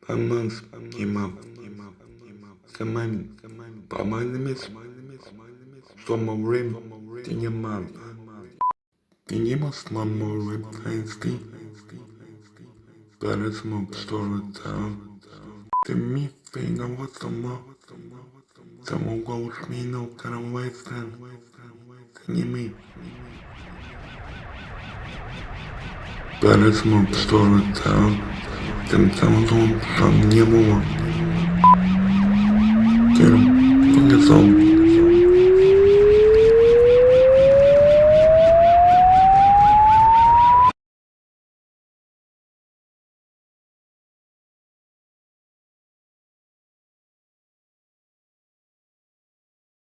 Помаз, имам, самамин, помазамес, сомоврем, тенемал, тенемас маморем хайсти, парасмок сторотал, ты ми фейга вот сама, самоголос минул каравайстан, тенеми. Парасмок сторотал, тем самым сам не было. Тем, показал.